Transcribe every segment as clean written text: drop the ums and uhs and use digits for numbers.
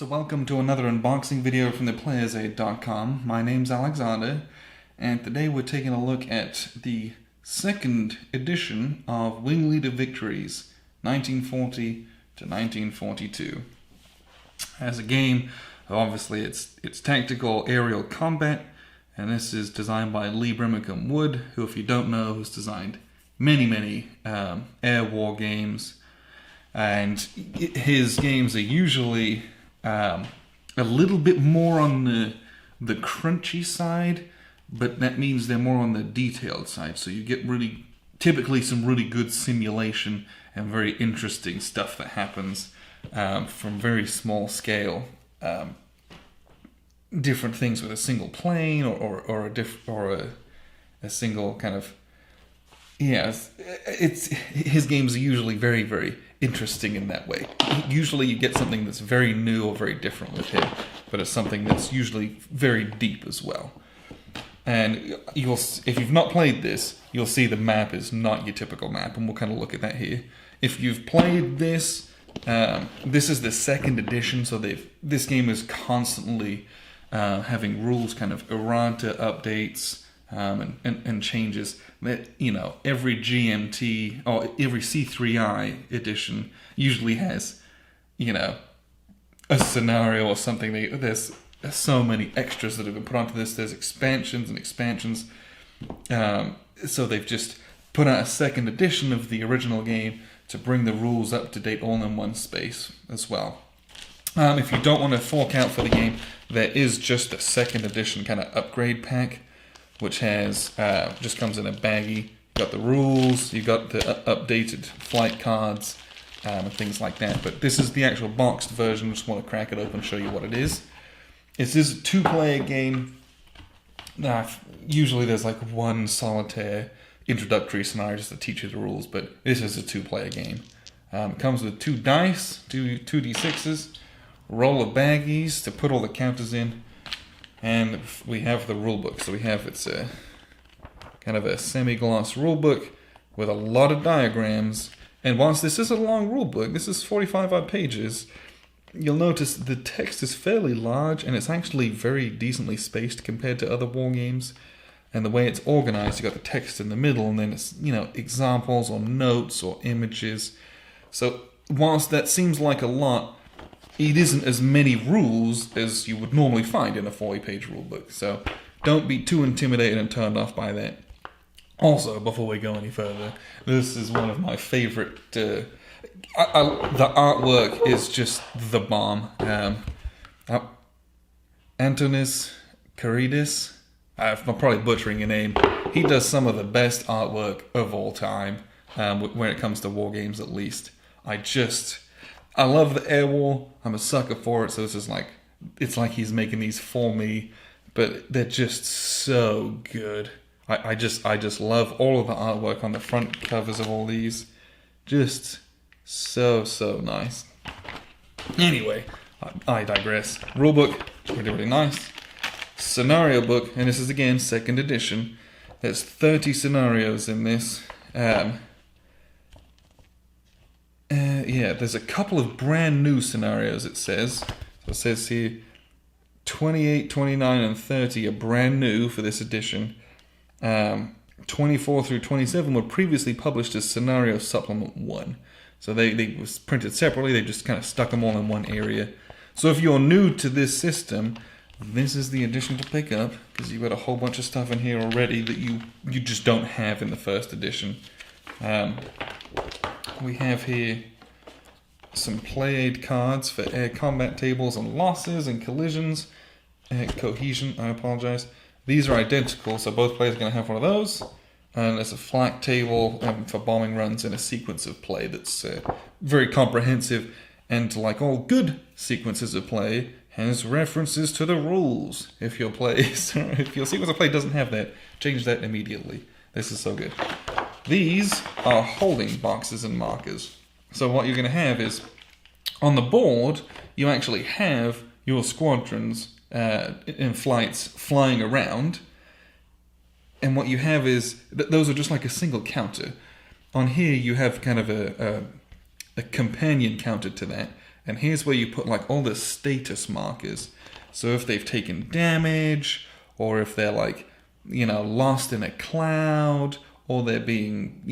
So welcome to another unboxing video from theplayersaid.com. My name's Alexander, and today we're taking a look at the second edition of Wing Leader Victories, 1940 to 1942. As a game, obviously it's tactical aerial combat, and this is designed by Lee Brimacombe Wood, who, if you don't know, has designed many air war games. And his games are usually a little bit more on the crunchy side, but that means they're more on the detailed side. So you get typically some really good simulation and very interesting stuff that happens from very small scale. Different things with a single plane or a single kind of. Yeah, his games are usually very interesting in that way. Usually you get something that's very new or very different with him, but it's something that's usually very deep as well. And if you've not played this, you'll see the map is not your typical map, and we'll kind of look at that here. If you've played this, this is the second edition, so this game is constantly having rules kind of errata updates. And changes that, every GMT or every C3I edition usually has, a scenario or something. There's so many extras that have been put onto this. There's expansions and expansions. So they've just put out a second edition of the original game to bring the rules up to date all in one space as well. If you don't want to fork out for the game, there is just a second edition kind of upgrade pack, which has just comes in a baggie. You've got the rules, you've got the updated flight cards, and things like that. But this is the actual boxed version. I just want to crack it open and show you what it is. It is a two-player game. Usually there's like one solitaire introductory scenario just to teach you the rules, but this is a two-player game. It comes with two dice, two D6s, roll of baggies to put all the counters in. And we have the rulebook. So it's a kind of a semi-gloss rulebook with a lot of diagrams. And whilst this is a long rulebook, this is 45 odd pages, you'll notice the text is fairly large and it's actually very decently spaced compared to other war games. And the way it's organized, you've got the text in the middle, and then it's, examples or notes or images. So whilst that seems like a lot, it isn't as many rules as you would normally find in a 40-page rulebook. So don't be too intimidated and turned off by that. Also, before we go any further, this is one of my favorite. The artwork is just the bomb. Antonis Karidis. I'm probably butchering your name. He does some of the best artwork of all time, when it comes to war games at least. I love the air war. I'm a sucker for it, so it's like he's making these for me, but they're just so good. I just love all of the artwork on the front covers of all these. Just so nice. Anyway, I digress. Rulebook, really nice. Scenario book, and this is again second edition. There's 30 scenarios in this. There's a couple of brand new scenarios, it says. So it says here 28, 29, and 30 are brand new for this edition. 24 through 27 were previously published as Scenario Supplement 1. So they was printed separately, they just kind of stuck them all in one area. So if you're new to this system, this is the edition to pick up, because you've got a whole bunch of stuff in here already that you just don't have in the first edition. We have here some play aid cards for air combat tables and losses and collisions. Cohesion, I apologize. These are identical, so both players are going to have one of those. And there's a flak table for bombing runs and a sequence of play that's very comprehensive. And like all good sequences of play, has references to the rules. If your sequence of play doesn't have that, change that immediately. This is so good. These are holding boxes and markers. So what you're going to have is, on the board, you actually have your squadrons in flights flying around. And what you have is, those are just like a single counter. On here, you have kind of a companion counter to that. And here's where you put like all the status markers. So if they've taken damage, or if they're like, lost in a cloud, or they're being,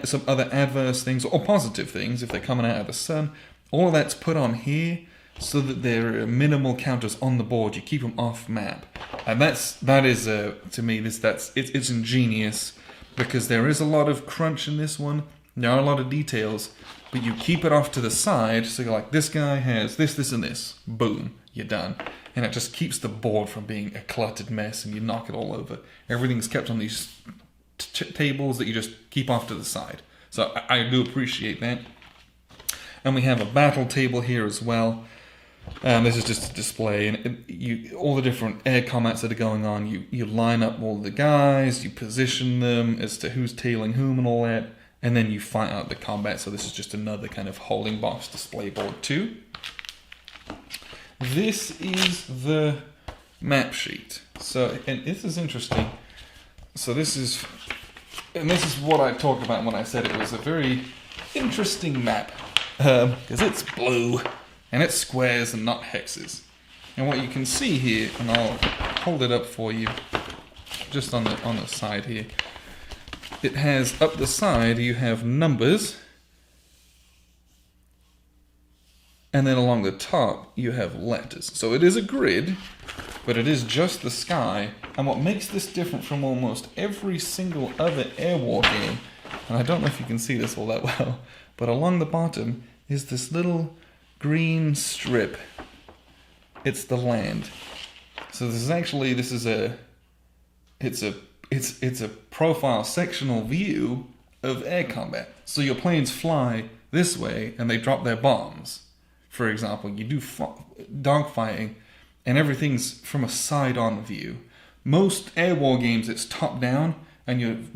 some other adverse things, or positive things, if they're coming out of the sun, all of that's put on here so that there are minimal counters on the board. You keep them off map. And that is to me, it's ingenious, because there is a lot of crunch in this one. There are a lot of details, but you keep it off to the side, so you're like, this guy has this, this, and this. Boom, you're done. And it just keeps the board from being a cluttered mess, and you knock it all over. Everything's kept on these tables that you just keep off to the side. So I do appreciate that. And we have a battle table here as well. This is just a display, and all the different air combats that are going on. You line up all the guys, you position them as to who's tailing whom and all that, and then you fight out the combat. So this is just another kind of holding box display board too. This is the map sheet. So, and this is interesting. So this is what I talked about when I said it was a very interesting map, because it's blue and it's squares and not hexes. And what you can see here, and I'll hold it up for you, just on the side here. It has up the side, you have numbers, and then along the top you have letters. So it is a grid, but it is just the sky. And what makes this different from almost every single other Air War game, and I don't know if you can see this all that well, but along the bottom is this little green strip. It's the land. So this is a profile sectional view of air combat. So your planes fly this way and they drop their bombs. For example, you do dogfighting, and everything's from a side-on view. Most air war games, it's top-down, and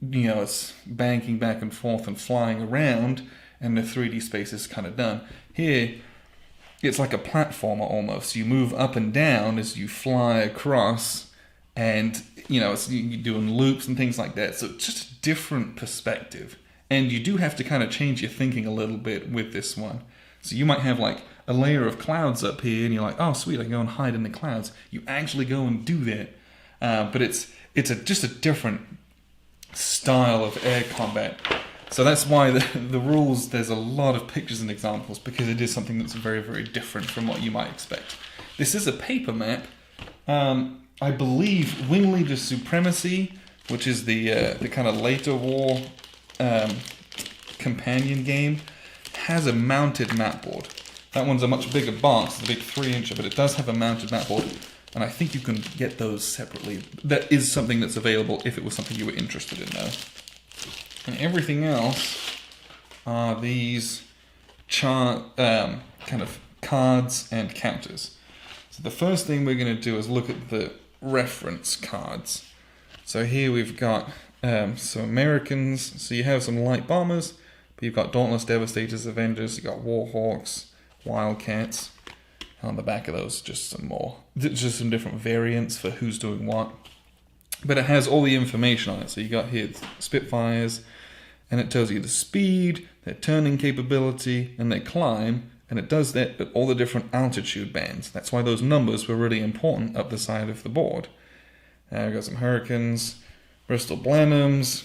it's banking back and forth and flying around, and the 3D space is kind of done. Here, it's like a platformer almost. You move up and down as you fly across, and you're doing loops and things like that. So it's just a different perspective, and you do have to kind of change your thinking a little bit with this one. So you might have like a layer of clouds up here, and you're like, oh sweet, I can go and hide in the clouds. You actually go and do that, but it's just a different style of air combat. So that's why the rules, there's a lot of pictures and examples, because it is something that's very, very different from what you might expect. This is a paper map. I believe Wing Leader Supremacy, which is the kind of later war companion game, has a mounted map board. That one's a much bigger box, it's a big 3-incher, but it does have a mounted map board, and I think you can get those separately. That is something that's available if it was something you were interested in, though. And everything else are these kind of cards and counters. So the first thing we're going to do is look at the reference cards. So here we've got some Americans. So you have some light bombers, but you've got Dauntless Devastators, Avengers, you've got Warhawks, Wildcats. On the back of those, just some different variants for who's doing what. But it has all the information on it. So you got here Spitfires, and it tells you the speed, their turning capability, and their climb. And it does that at all the different altitude bands. That's why those numbers were really important up the side of the board. We've got some Hurricanes, Bristol Blenheims,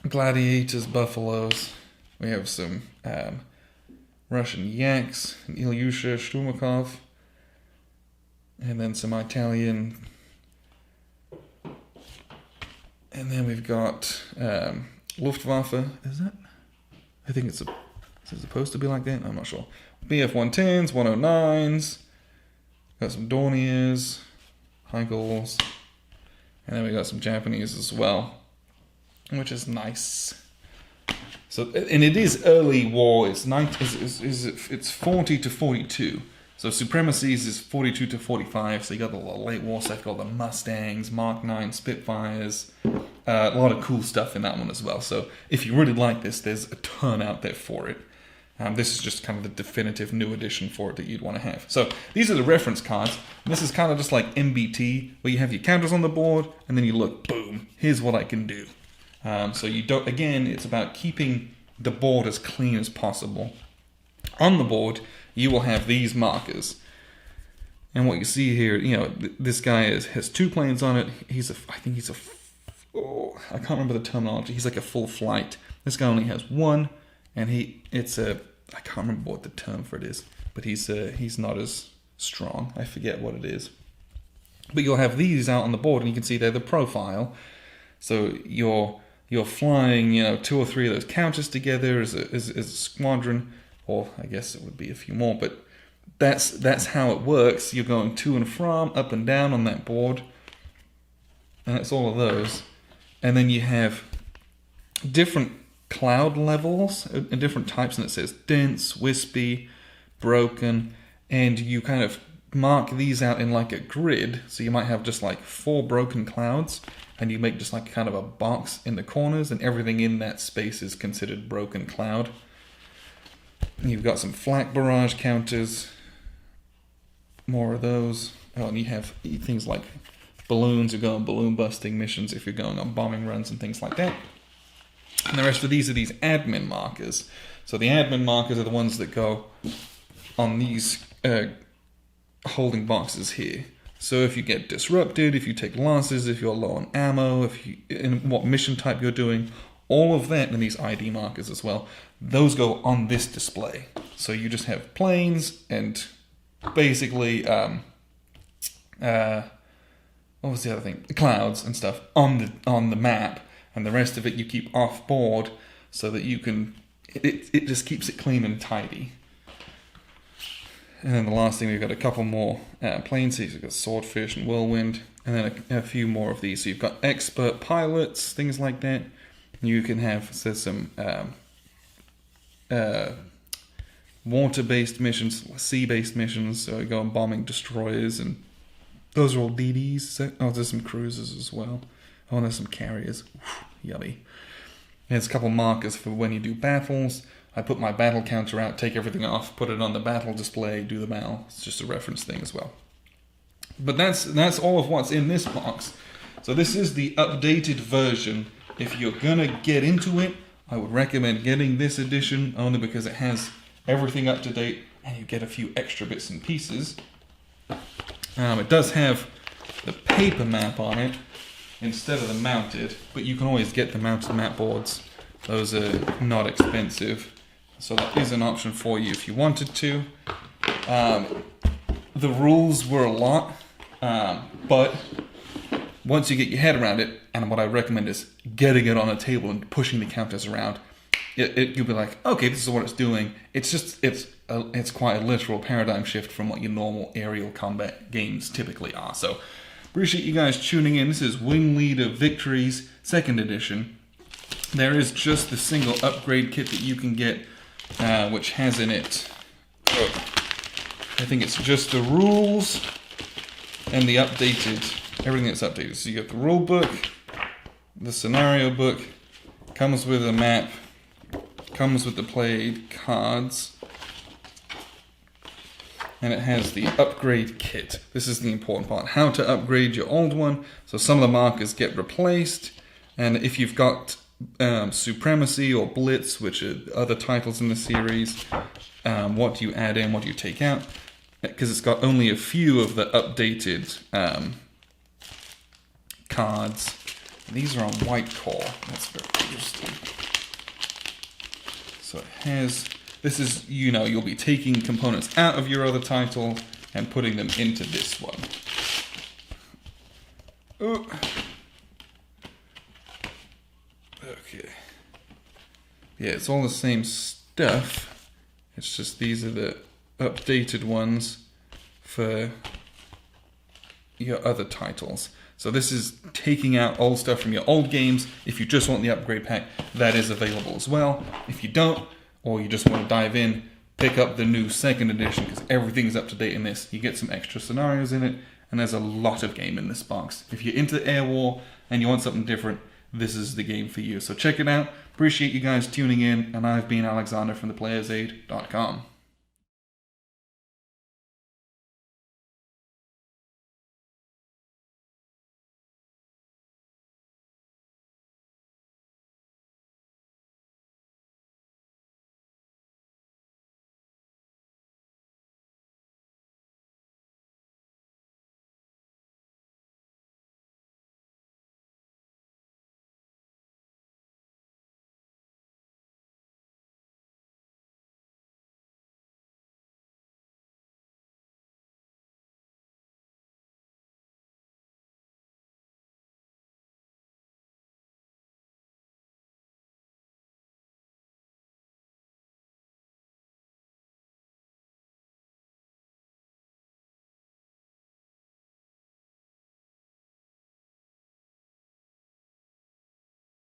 Gladiators, Buffaloes. We have some Russian Yaks, and Ilyusha, Shturmakov, and then some Italian. And then we've got Luftwaffe. Is that? I think is it supposed to be like that? I'm not sure. BF-110s, 109s. Got some Dorniers, Heigls, and then we got some Japanese as well, which is nice. So, and it is early war. It's 40 to 42. So Supremacies is 42 to 45. So you got the late war stuff, got the Mustangs, Mark 9 Spitfires, a lot of cool stuff in that one as well. So if you really like this, there's a ton out there for it. This is just kind of the definitive new edition for it that you'd want to have. So these are the reference cards. This is kind of just like MBT, where you have your counters on the board, and then you look, boom, here's what I can do. So you don't. Again, it's about keeping the board as clean as possible. On the board, you will have these markers. And what you see here, this guy has 2 planes on it. I can't remember the terminology. He's like a full flight. This guy only has 1, and I can't remember what the term for it is, but he's not as strong. I forget what it is. But you'll have these out on the board, and you can see they're the profile. So you're flying, 2 or 3 of those counters together as a squadron, or I guess it would be a few more, but that's how it works. You're going to and from, up and down on that board, and it's all of those. And then you have different cloud levels and different types, and it says dense, wispy, broken, and you kind of mark these out in like a grid. So you might have just like 4 broken clouds, and you make just like kind of a box in the corners, and everything in that space is considered broken cloud. You've got some flak barrage counters, more of those. Oh, and you have things like balloons. You go on balloon busting missions if you're going on bombing runs and things like that. And the rest of these are these admin markers. So the admin markers are the ones that go on these holding boxes here. So if you get disrupted, if you take losses, if you're low on ammo, in what mission type you're doing, all of that, and these ID markers as well, those go on this display. So you just have planes and basically, what was the other thing? Clouds and stuff on the map, and the rest of it you keep off board so that you can. It just keeps it clean and tidy. And then the last thing, we've got a couple more planes. So you've got Swordfish and Whirlwind, and then a few more of these. So you've got expert pilots, things like that. You can have some water-based missions, sea-based missions. So you go on bombing destroyers, and those are all DDs. Oh, there's some cruisers as well. Oh, and there's some carriers. Yummy. There's a couple markers for when you do battles. I put my battle counter out, take everything off, put it on the battle display, do the battle. It's just a reference thing as well. But that's all of what's in this box. So this is the updated version. If you're gonna get into it, I would recommend getting this edition, only because it has everything up to date and you get a few extra bits and pieces. It does have the paper map on it instead of the mounted, but you can always get the mounted map boards. Those are not expensive, so that is an option for you if you wanted to. The rules were a lot, but once you get your head around it, and what I recommend is getting it on a table and pushing the counters around, you'll be like, okay, this is what it's doing. It's quite a literal paradigm shift from what your normal aerial combat games typically are. So appreciate you guys tuning in. This is Wing Leader Victories 2nd edition. There is just the single upgrade kit that you can get, which has in it, I think it's just the rules and the everything that's updated. So you get the rule book, the scenario book, comes with a map, comes with the played cards, and it has the upgrade kit. This is the important part, how to upgrade your old one. So some of the markers get replaced, and if you've got Supremacy or Blitz, which are other titles in the series, what do you add in, what do you take out? Because it's got only a few of the updated cards. These are on white core. That's very interesting. So it has, this is, you'll be taking components out of your other title and putting them into this one. Oh. Okay. Yeah, it's all the same stuff. It's just these are the updated ones for your other titles. So this is taking out old stuff from your old games. If you just want the upgrade pack, that is available as well. If you don't, or you just want to dive in, pick up the new 2nd edition, because everything's up to date in this. You get some extra scenarios in it, and there's a lot of game in this box. If you're into Air War and you want something different, this is the game for you. So check it out. Appreciate you guys tuning in, and I've been Alexander from theplayersaid.com.